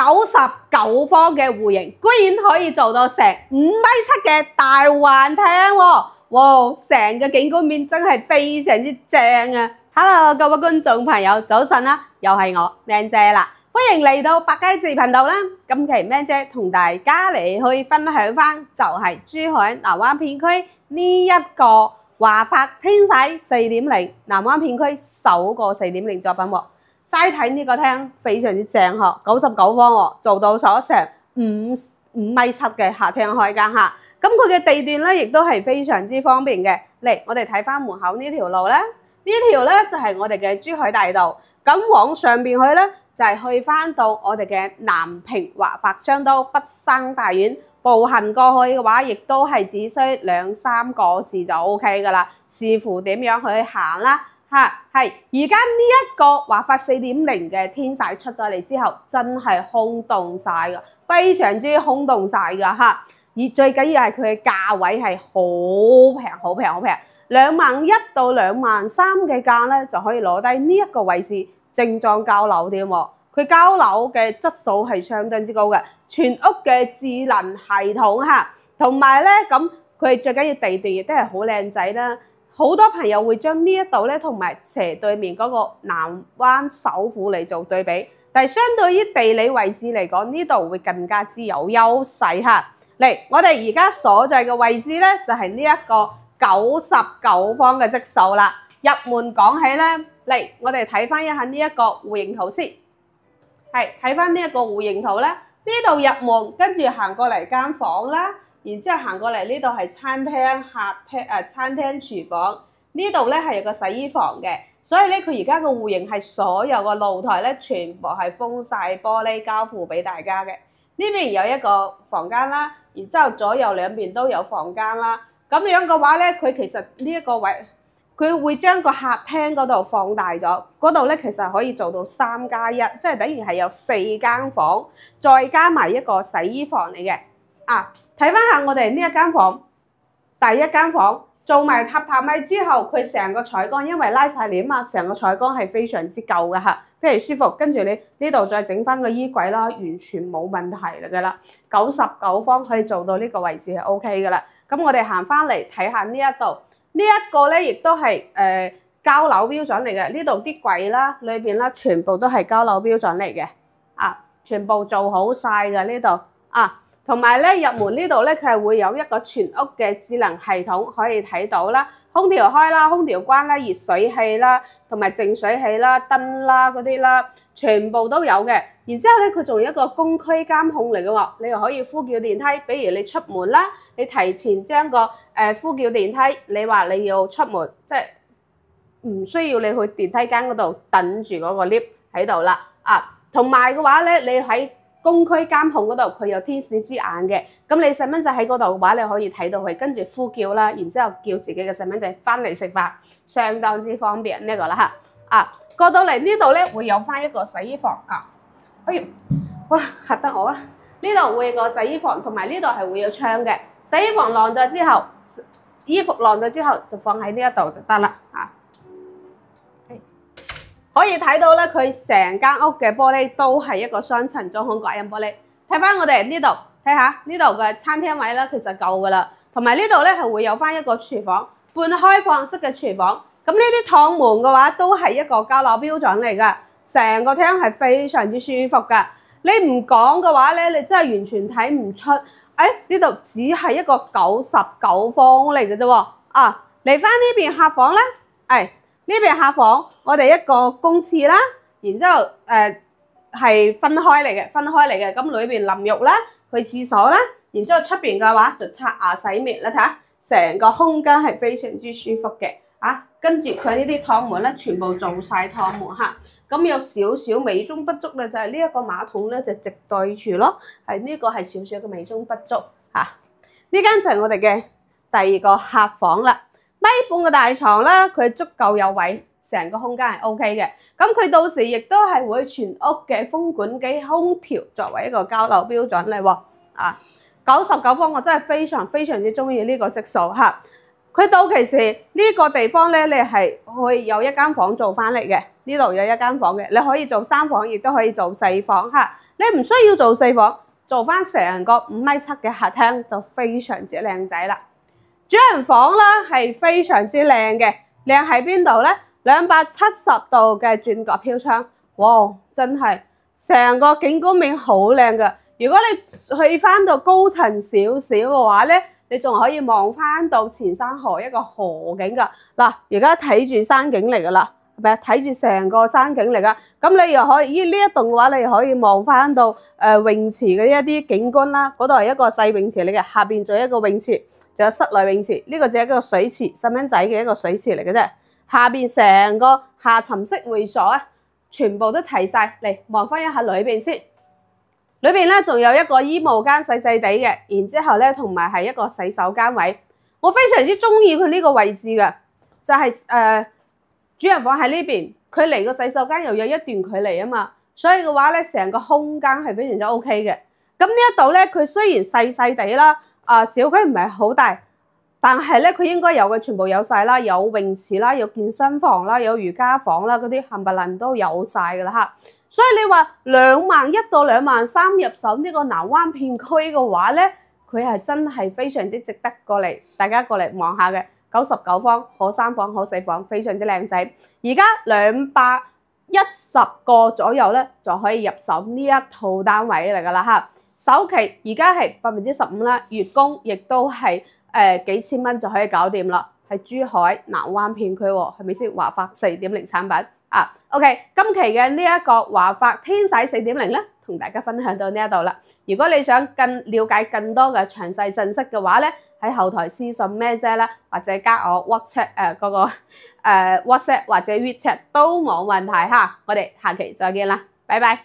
99方嘅戶型，居然可以做到成5.7米嘅大環廳喎！哇，成個景觀面真係非常之正啊 ！Hello， 各位觀眾朋友，早晨啦，又係我靚姐啦，歡迎嚟到百佳視頻道啦。今期靚姐同大家嚟去分享翻，就係珠海南灣片區呢一個華發天璽4.0，南灣片區首個4.0作品喎。齋睇呢個廳非常之正呵，99方喎，做到咗成5.7米嘅客廳開間嚇。咁佢嘅地段咧，亦都係非常之方便嘅。嚟，我哋睇翻門口呢條路咧，呢條咧就係我哋嘅珠海大道。咁往上邊去咧，就係去翻到我哋嘅南平華發商都北山大院。步行過去嘅話，亦都係只需2-3個字就 OK 噶啦。視乎點樣去行啦。係，而家呢一個華發4.0嘅天璽出咗嚟之後，真係轟動晒㗎，非常之轟動晒㗎嚇。而最緊要係佢嘅價位係好平，好平，好平，21,000到23,000嘅價咧就可以攞低呢一個位置正裝交樓添喎。佢交樓嘅質素係相當之高嘅，全屋嘅智能系統嚇，同埋咧咁佢最緊要地段亦都係好靚仔啦。好多朋友會將呢一度咧同埋斜對面嗰個南灣首府嚟做對比，但係相對於地理位置嚟講，呢度會更加之有優勢嚇。嚟，我哋而家所在嘅位置咧就係呢一個99方嘅質素啦。入門講起咧，嚟我哋睇翻一下呢一個戶型圖先。係睇翻呢一個戶型圖咧，呢度入門跟住行過嚟間房啦。然之後行過嚟呢度係餐廳、客廳、餐廳、廚房，呢度咧係有個洗衣房嘅，所以咧佢而家個戶型係所有個露台咧全部係封晒玻璃交付俾大家嘅。呢邊有一個房間啦，然之後左右兩邊都有房間啦。咁樣嘅話咧，佢其實呢一個位，佢會將個客廳嗰度放大咗，嗰度咧其實可以做到3+1，即係等於係有4間房，再加埋一個洗衣房嚟嘅。睇翻下我哋呢一間房，第一間房做埋榻米之後，佢成個採光因為拉晒簾啊，成個採光係非常之夠嘅嚇，非常舒服。跟住你呢度再整翻個衣櫃啦，完全冇問題㗎啦。99方可以做到呢個位置係 OK 㗎啦。咁我哋行翻嚟睇下呢一度，呢一個咧亦都係交樓標準嚟嘅。呢度啲櫃啦，裏邊啦全部都係交樓標準嚟嘅，全部做好晒㗎呢度同埋咧入門呢度咧，佢係會有一個全屋嘅智能系統可以睇到啦，空調開啦，空調關啦，熱水器啦，同埋淨水器啦、燈啦嗰啲啦，全部都有嘅。然之後咧，佢仲有一個公區監控嚟嘅喎，你又可以呼叫電梯，比如你出門啦，你提前將個呼叫電梯，你話你要出門，即係唔需要你去電梯間嗰度等住嗰個 lift 喺度啦。同埋嘅話咧，你喺公區監控嗰度佢有天使之眼嘅，咁你細蚊仔喺嗰度嘅話，你可以睇到佢，跟住呼叫啦，然之後叫自己嘅細蚊仔翻嚟食飯，相當之方便呢個啦嚇。過到嚟呢度咧會有翻一個洗衣房哎呦，哇嚇得我啊！呢度會有個洗衣房，同埋呢度係會有窗嘅。洗衣房晾咗之後，衣服晾咗之後就放喺呢一度就得啦可以睇到咧，佢成間屋嘅玻璃都係一個雙層中空隔音玻璃。睇翻我哋呢度，睇下呢度嘅餐廳位咧，其實夠噶啦。同埋呢度咧係會有翻一個廚房，半開放式嘅廚房。咁呢啲趟門嘅話，都係一個交樓標準嚟噶。成個廳係非常之舒服噶。你唔講嘅話咧，你真係完全睇唔出。呢度只係一個99方嚟嘅啫喎。嚟翻呢邊客房咧，呢邊客房，我哋一個公廁啦，然之後係分開嚟嘅，咁裏邊淋浴啦，去廁所啦，然之後出邊嘅話就刷牙洗面啦，睇下成個空間係非常之舒服嘅，跟住佢呢啲趟門咧，全部做晒趟門嚇，咁有少少美中不足咧，就係呢一個馬桶咧就直對住咯，呢個係少少嘅美中不足嚇。呢間就係我哋嘅第二個客房啦。米半嘅大床啦，佢足夠有位，成個空間係 OK 嘅。咁佢到時亦都係會全屋嘅風管機、空調作為一個交樓標準嚟喎。99方我真係非常非常之中意呢個質素嚇。佢到期時呢個地方咧，你係會有一間房做翻嚟嘅。呢度有一間房嘅，你可以做3房，亦都可以做4房嚇。呢你唔需要做4房，做翻成個5.7米嘅客廳就非常之靚仔啦。主人房啦係非常之靚嘅，靚喺邊度咧？270度嘅轉角飄窗，哇！真係成個景觀面好靚㗎。如果你去翻到高層少少嘅話咧，你仲可以望翻到前山河一個河景㗎。嗱，而家睇住山景嚟㗎啦，係咪啊？睇住成個山景嚟㗎。咁你又可以呢一棟嘅話，你可以望翻到泳池嘅一啲景觀啦。嗰度係一個細泳池嚟嘅，下邊仲有一個泳池，仲有室內泳池。呢個就係一個水池，細蚊仔嘅一個水池嚟嘅啫。下邊成個下沉式會所啊，全部都齊晒。嚟望翻一下裏邊先。裏邊咧仲有一個衣帽間細細地嘅，然之後咧同埋係一個洗手間位，我非常之中意佢呢個位置嘅，就係主人房喺呢邊，佢離個洗手間又有一段距離啊嘛，所以嘅話咧成個空間係非常之 OK 嘅。咁呢一度咧佢雖然細細地啦，小區唔係好大，但係咧佢應該有嘅全部有晒啦，有泳池啦，有健身房啦，有瑜伽房啦，嗰啲冚唪唥都有晒噶啦嚇。所以你話2.1到2.3入手呢個南灣片區嘅話咧，佢係真係非常之值得大家過嚟望下嘅。99方，可3房可4房，非常之靚仔。而家210個左右咧，就可以入手呢一套單位嚟噶啦嚇。首期而家係15%啦，月供亦都係幾千蚊就可以搞掂啦。係珠海南灣片區喎，係咪先？華發4.0產品。OK， 今期嘅呢一個華發天璽4.0咧，同大家分享到呢一度啦。如果你想了解更多嘅詳細信息嘅話咧，喺後台私信咩啫啦，或者加我 WhatsApp WhatsApp 或者 WeChat 都冇問題嚇。我哋下期再見啦，拜拜。